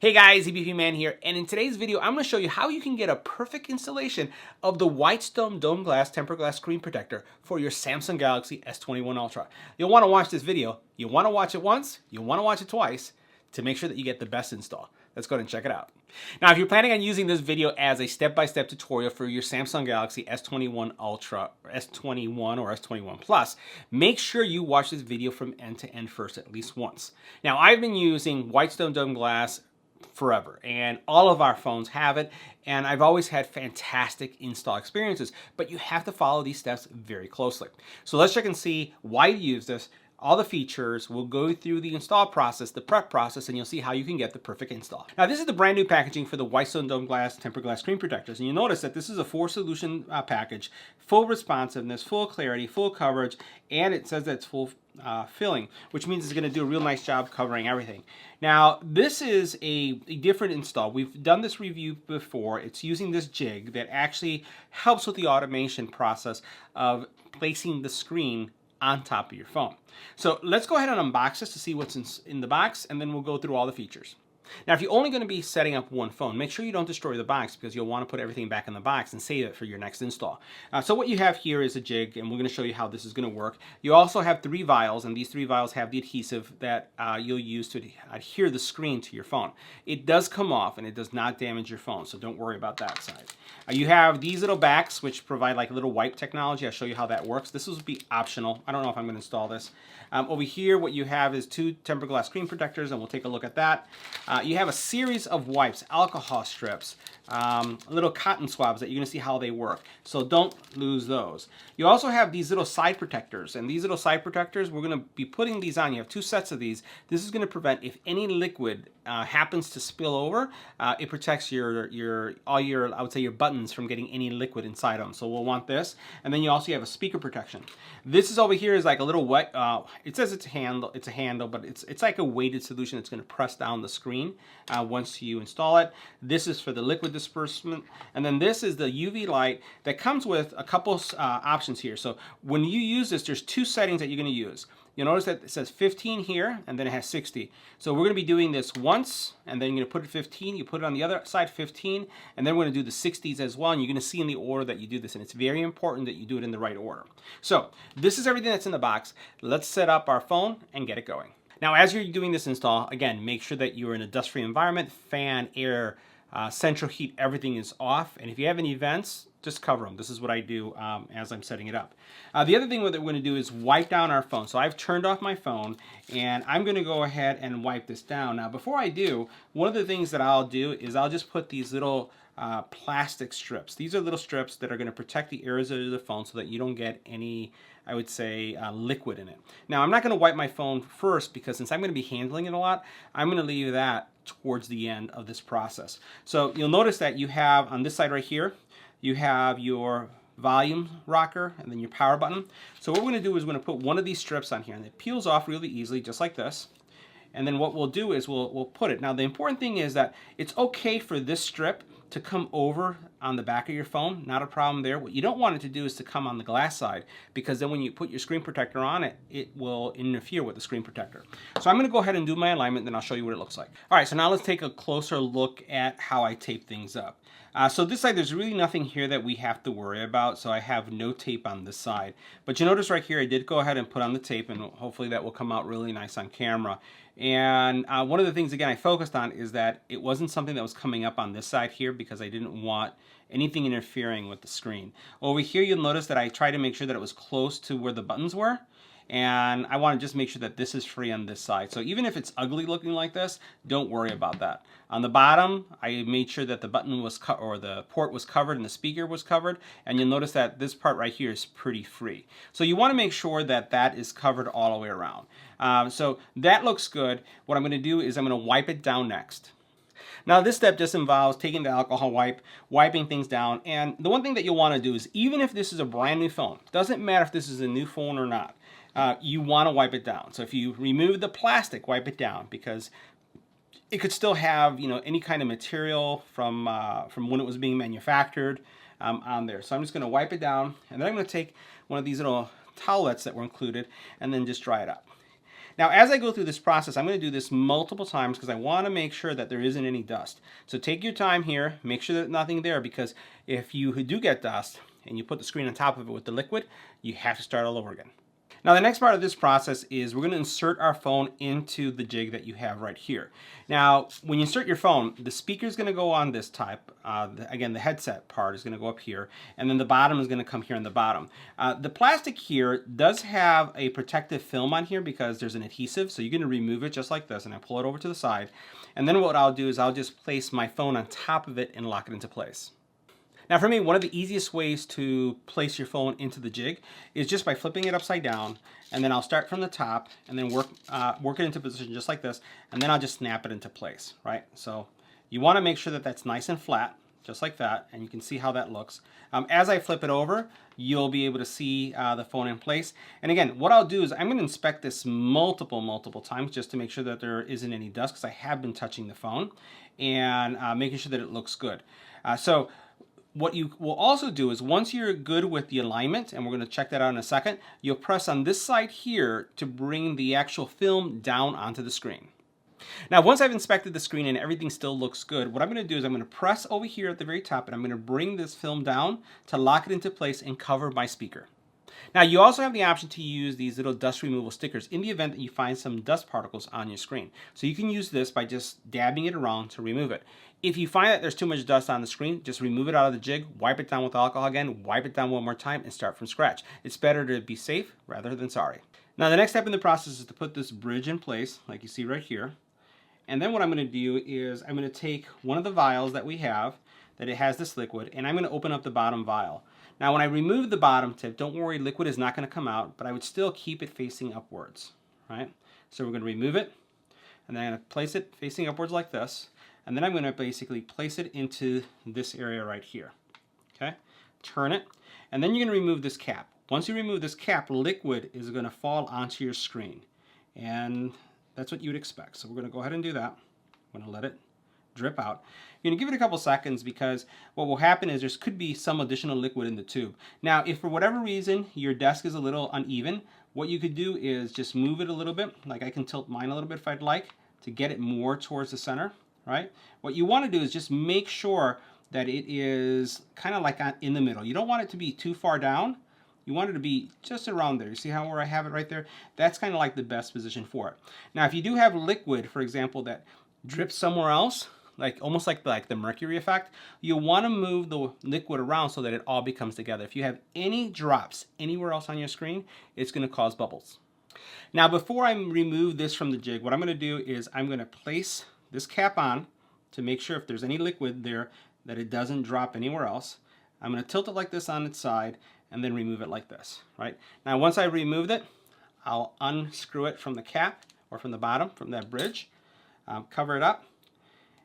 Hey guys, EBPMAN here, and in today's video, I'm going to show you how you can get a perfect installation of the Whitestone Dome Glass Tempered Glass Screen Protector for your Samsung Galaxy S21 Ultra. You'll want to watch this video. You want to watch it once, you want to watch it twice to make sure that you get the best install. Let's go ahead and check it out. Now, if you're planning on using this video as a step-by-step tutorial for your Samsung Galaxy S21 Ultra, or S21 or S21 Plus, make sure you watch this video from end to end first at least once. Now, I've been using Whitestone Dome Glass forever, and all of our phones have it, and I've always had fantastic install experiences, but you have to follow these steps very closely. So let's check and see why you use this, all the features. We'll go through the install process, the prep process, and you'll see how you can get the perfect install. Now, this is the brand new packaging for the Whitestone Dome Glass Tempered Glass Screen Protectors, and you'll notice that this is a 4-solution package, full responsiveness, full clarity, full coverage, and it says that it's full filling, which means it's going to do a real nice job covering everything. Now, this is a different install. We've done this review before. It's using this jig that actually helps with the automation process of placing the screen on top of your phone. So let's go ahead and unbox this to see what's in the box, and then we'll go through all the features. Now, if you're only going to be setting up one phone, make sure you don't destroy the box, because you'll want to put everything back in the box and save it for your next install. So what you have here is a jig, and we're going to show you how this is going to work. You also have 3 vials, and these 3 vials have the adhesive that you'll use to adhere the screen to your phone. It does come off, and it does not damage your phone, so don't worry about that side. You have these little backs, which provide like a little wipe technology. I'll show you how that works. This will be optional. I don't know if I'm going to install this. Over here, what you have is 2 tempered glass screen protectors, and we'll take a look at that. You have a series of wipes, alcohol strips, little cotton swabs that you're going to see how they work. So don't lose those. You also have these little side protectors, and these little side protectors, we're going to be putting these on. You have 2 sets of these. This is going to prevent, if any liquid happens to spill over, it protects all your, I would say, your buttons from getting any liquid inside them. So we'll want this. And then you also have a speaker protection. This is over here is like a little wet, it says it's a handle, but it's like a weighted solution. It's going to press down the screen once you install it. This is for the liquid disbursement, and then this is the UV light that comes with a couple options here. So when you use this, there's 2 settings that you're going to use. You'll notice that it says 15 here, and then it has 60. So we're going to be doing this once, and then you're going to put it 15. You put it on the other side 15, and then we're going to do the 60s as well. And you're going to see in the order that you do this, and it's very important that you do it in the right order. So this is everything that's in the box. Let's set up our phone and get it going. Now, as you're doing this install, again, make sure that you're in a dust-free environment. Fan, air, central heat, everything is off. And if you have any vents, just cover them. This is what I do as I'm setting it up. The other thing that we're going to do is wipe down our phone. So I've turned off my phone, and I'm going to go ahead and wipe this down. Now, before I do, one of the things that I'll do is I'll just put these little plastic strips. These are little strips that are going to protect the areas of the phone so that you don't get any, I would say, liquid in it. Now, I'm not going to wipe my phone first, because since I'm going to be handling it a lot, I'm going to leave that towards the end of this process. So you'll notice that you have on this side right here, you have your volume rocker and then your power button. So what we're going to do is we're going to put one of these strips on here, and it peels off really easily, just like this. And then what we'll do is we'll put it. Now, the important thing is that it's okay for this strip to come over on the back of your phone. Not a problem there. What you don't want it to do is to come on the glass side, because then when you put your screen protector on it, it will interfere with the screen protector. So I'm going to go ahead and do my alignment, then I'll show you what it looks like. All right, so now let's take a closer look at how I tape things up. So this side, there's really nothing here that we have to worry about, so I have no tape on this side. But you notice right here, I did go ahead and put on the tape, and hopefully that will come out really nice on camera. And one of the things, again, I focused on is that it wasn't something that was coming up on this side here, because I didn't want anything interfering with the screen. Over here, you'll notice that I tried to make sure that it was close to where the buttons were. And I want to just make sure that this is free on this side. So even if it's ugly looking like this, don't worry about that. On the bottom, I made sure that the button was or the port was covered and the speaker was covered. And you'll notice that this part right here is pretty free. So you want to make sure that that is covered all the way around. So that looks good. What I'm going to do is I'm going to wipe it down next. Now, this step just involves taking the alcohol wipe, wiping things down. And the one thing that you'll want to do is, even if this is a brand new phone, doesn't matter if this is a new phone or not, you want to wipe it down. So if you remove the plastic, wipe it down, because it could still have, you know, any kind of material from when it was being manufactured on there. So I'm just going to wipe it down, and then I'm going to take one of these little towelettes that were included and then just dry it up. Now, as I go through this process, I'm going to do this multiple times because I want to make sure that there isn't any dust. So take your time here, make sure that nothing there, because if you do get dust and you put the screen on top of it with the liquid, you have to start all over again. Now, the next part of this process is we're going to insert our phone into the jig that you have right here. Now, when you insert your phone, the speaker is going to go on this type. Again, the headset part is going to go up here, and then the bottom is going to come here on the bottom. The plastic here does have a protective film on here because there's an adhesive, so you're going to remove it just like this, and I pull it over to the side. And then what I'll do is I'll just place my phone on top of it and lock it into place. Now for me, one of the easiest ways to place your phone into the jig is just by flipping it upside down, and then I'll start from the top and then work it into position just like this, and then I'll just snap it into place, right? So you want to make sure that that's nice and flat, just like that, and you can see how that looks. As I flip it over, you'll be able to see the phone in place. And again, what I'll do is I'm going to inspect this multiple times just to make sure that there isn't any dust, because I have been touching the phone, and making sure that it looks good. So what you will also do is once you're good with the alignment, and we're going to check that out in a second, you'll press on this side here to bring the actual film down onto the screen. Now, once I've inspected the screen and everything still looks good, what I'm going to do is I'm going to press over here at the very top, and I'm going to bring this film down to lock it into place and cover my speaker. Now, you also have the option to use these little dust removal stickers in the event that you find some dust particles on your screen. So you can use this by just dabbing it around to remove it. If you find that there's too much dust on the screen, just remove it out of the jig, wipe it down with alcohol again, wipe it down one more time, and start from scratch. It's better to be safe rather than sorry. Now, the next step in the process is to put this bridge in place, like you see right here. And then what I'm going to do is I'm going to take one of the vials that we have, that it has this liquid, and I'm going to open up the bottom vial. Now, when I remove the bottom tip, don't worry, liquid is not going to come out, but I would still keep it facing upwards, right? So we're going to remove it, and then I'm going to place it facing upwards like this, and then I'm going to basically place it into this area right here, okay? Turn it, and then you're going to remove this cap. Once you remove this cap, liquid is going to fall onto your screen, and that's what you would expect. So we're going to go ahead and do that. I'm going to let it drip out. You're going to give it a couple seconds, because what will happen is there could be some additional liquid in the tube. Now, if for whatever reason your desk is a little uneven, what you could do is just move it a little bit. Like I can tilt mine a little bit if I'd like to get it more towards the center, right? What you want to do is just make sure that it is kind of like in the middle. You don't want it to be too far down. You want it to be just around there. You see how where I have it right there? That's kind of like the best position for it. Now, if you do have liquid, for example, that drips somewhere else, like almost like the mercury effect, you want to move the liquid around so that it all becomes together. If you have any drops anywhere else on your screen, it's going to cause bubbles. Now, before I remove this from the jig, what I'm going to do is I'm going to place this cap on to make sure if there's any liquid there that it doesn't drop anywhere else. I'm going to tilt it like this on its side and then remove it like this, right? Now, once I removed it, I'll unscrew it from the cap or from the bottom, from that bridge, cover it up.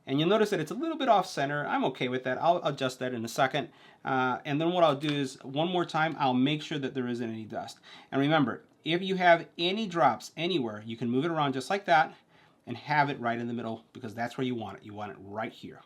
And you'll notice that it's a little bit off center. I'm okay with that. I'll adjust that in a second. And then what I'll do is one more time, I'll make sure that there isn't any dust. And remember, if you have any drops anywhere, you can move it around just like that and have it right in the middle, because that's where you want it. You want it right here.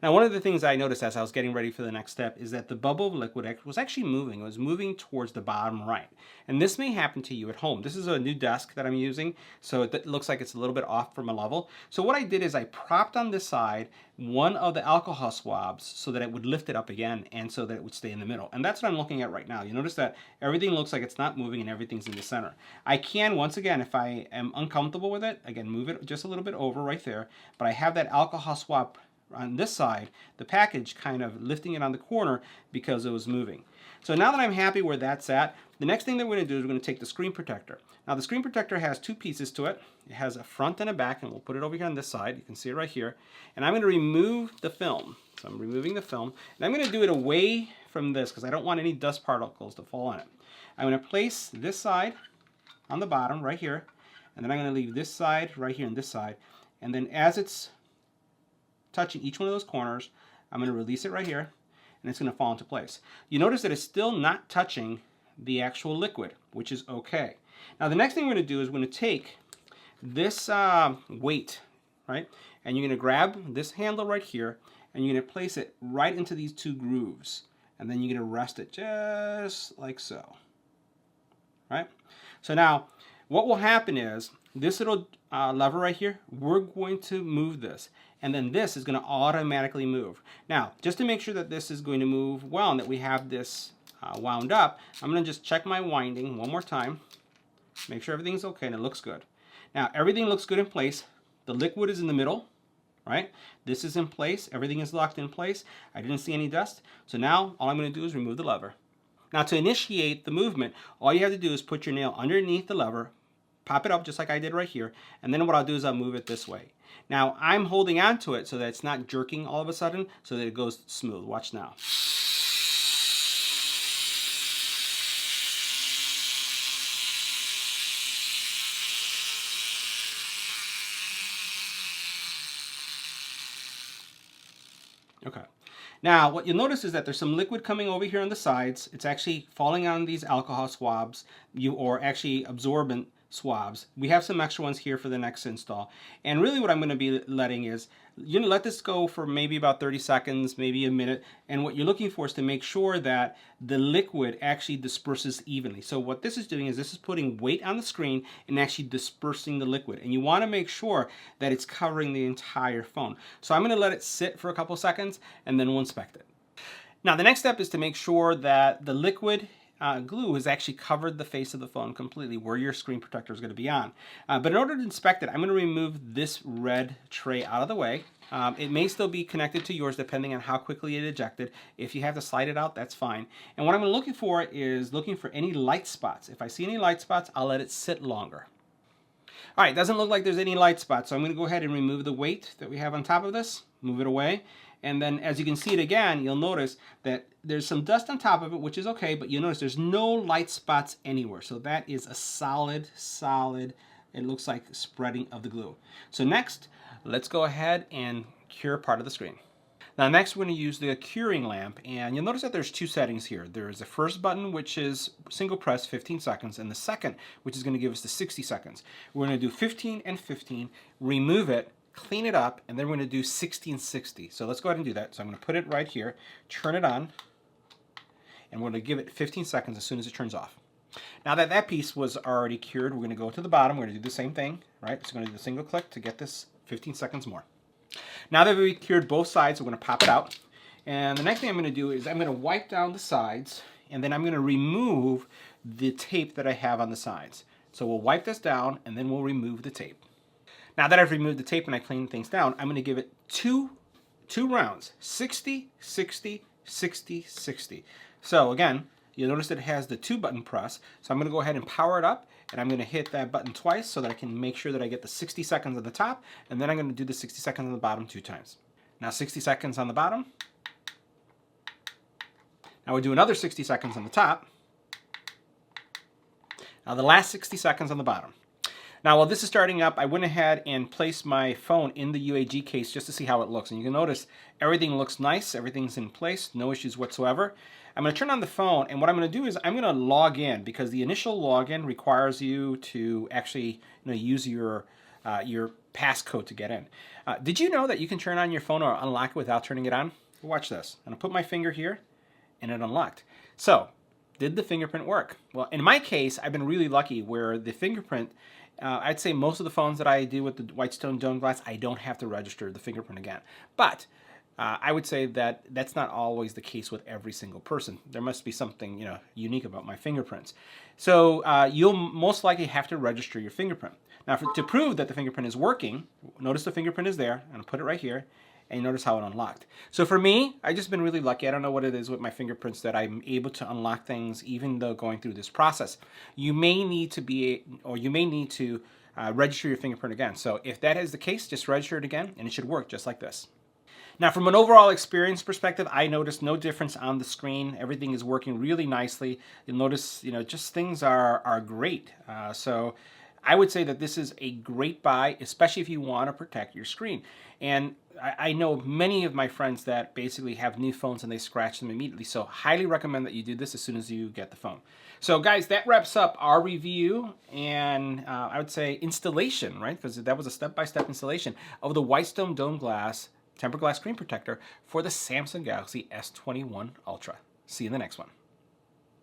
Now, one of the things I noticed as I was getting ready for the next step is that the bubble of liquid was actually moving. It was moving towards the bottom right. And this may happen to you at home. This is a new desk that I'm using, so it looks like it's a little bit off from a level. So what I did is I propped on this side one of the alcohol swabs so that it would lift it up again and so that it would stay in the middle. And that's what I'm looking at right now. You notice that everything looks like it's not moving and everything's in the center. I can, once again, if I am uncomfortable with it, again, move it just a little bit over right there. But I have that alcohol swab on this side, the package kind of lifting it on the corner because it was moving. So now that I'm happy where that's at, the next thing that we're going to do is we're going to take the screen protector. Now, the screen protector has two pieces to it. It has a front and a back, and we'll put it over here on this side. You can see it right here. And I'm going to remove the film. So I'm removing the film, and I'm going to do it away from this because I don't want any dust particles to fall on it. I'm going to place this side on the bottom right here, and then I'm going to leave this side right here and this side. And then as it's touching each one of those corners, I'm going to release it right here, and it's going to fall into place. You notice that it's still not touching the actual liquid, which is okay. Now, the next thing we're going to do is we're going to take this weight, right, and you're going to grab this handle right here, and you're going to place it right into these two grooves, and then you're going to rest it just like so, right? So now, what will happen is this little lever right here, we're going to move this. And then this is going to automatically move. Now, just to make sure that this is going to move well and that we have this wound up, I'm going to just check my winding one more time. Make sure everything's okay and it looks good. Now, everything looks good in place. The liquid is in the middle, right? This is in place. Everything is locked in place. I didn't see any dust. So now all I'm going to do is remove the lever. Now, to initiate the movement, all you have to do is put your nail underneath the lever, pop it up just like I did right here, and then what I'll do is I'll move it this way. Now, I'm holding on to it so that it's not jerking all of a sudden, so that it goes smooth. Watch now. Okay. Now, what you'll notice is that there's some liquid coming over here on the sides. It's actually falling on these alcohol swabs, or actually absorbent swabs. We have some extra ones here for the next install. And really what I'm going to be letting is, you're going to let this go for maybe about 30 seconds, maybe a minute. And what you're looking for is to make sure that the liquid actually disperses evenly. So what this is doing is this is putting weight on the screen and actually dispersing the liquid. And you want to make sure that it's covering the entire phone. So I'm going to let it sit for a couple seconds and then we'll inspect it. Now the next step is to make sure that the liquid glue has actually covered the face of the phone completely where your screen protector is going to be on. But in order to inspect it, I'm going to remove this red tray out of the way. It may still be connected to yours depending on how quickly it ejected. If you have to slide it out, that's fine. And what I'm looking for is looking for any light spots. If I see any light spots, I'll let it sit longer. All right, doesn't look like there's any light spots, so I'm going to go ahead and remove the weight that we have on top of this, move it away. And then as you can see it again, you'll notice that there's some dust on top of it, which is okay, but you'll notice there's no light spots anywhere. So that is a solid, it looks like spreading of the glue. So next, let's go ahead and cure part of the screen. Now next we're going to use the curing lamp, and you'll notice that there's two settings here. There's the first button, which is single press, 15 seconds, and the second, which is going to give us the 60 seconds. We're going to do 15 and 15, remove it, clean it up, and then we're going to do 60 and 60. So let's go ahead and do that. So I'm going to put it right here, turn it on, and we're going to give it 15 seconds as soon as it turns off. Now that that piece was already cured, we're going to go to the bottom. We're going to do the same thing, right? So we're going to do a single click to get this 15 seconds more. Now that we've cured both sides, we're going to pop it out. And the next thing I'm going to do is I'm going to wipe down the sides, and then I'm going to remove the tape that I have on the sides. So we'll wipe this down, and then we'll remove the tape. Now that I've removed the tape and I cleaned things down, I'm going to give it two rounds, 60, 60, 60, 60. So again, you'll notice that it has the 2-button press. So I'm going to go ahead and power it up, and I'm going to hit that button twice so that I can make sure that I get the 60 seconds on the top, and then I'm going to do the 60 seconds on the bottom 2 times. Now 60 seconds on the bottom. Now we'll do another 60 seconds on the top. Now the last 60 seconds on the bottom. Now while this is starting up, I went ahead and placed my phone in the UAG case just to see how it looks. And you can notice everything looks nice, everything's in place, no issues whatsoever. I'm going to turn on the phone, and what I'm going to do is I'm going to log in, because the initial login requires you to actually use your passcode to get in. Did you know that you can turn on your phone or unlock it without turning it on? Watch this. I'm going to put my finger here, and it unlocked. So, did the fingerprint work? Well, in my case, I've been really lucky where the fingerprint, I'd say most of the phones that I do with the Whitestone dome glass, I don't have to register the fingerprint again. But I would say that that's not always the case with every single person. There must be something unique about my fingerprints. So you'll most likely have to register your fingerprint. Now to prove that the fingerprint is working, notice the fingerprint is there. I'm going to put it right here, and you notice how it unlocked. So for me, I've just been really lucky. I don't know what it is with my fingerprints that I'm able to unlock things even though going through this process. You may need to register your fingerprint again. So if that is the case, just register it again, and it should work just like this. Now, from an overall experience perspective, I noticed no difference on the screen. Everything is working really nicely. You'll notice, just things are great. So I would say that this is a great buy, especially if you want to protect your screen. And I know many of my friends that basically have new phones and they scratch them immediately. So highly recommend that you do this as soon as you get the phone. So guys, that wraps up our review and I would say installation, right? Because that was a step-by-step installation of the Whitestone Dome Glass tempered glass screen protector for the Samsung Galaxy S21 Ultra. See you in the next one.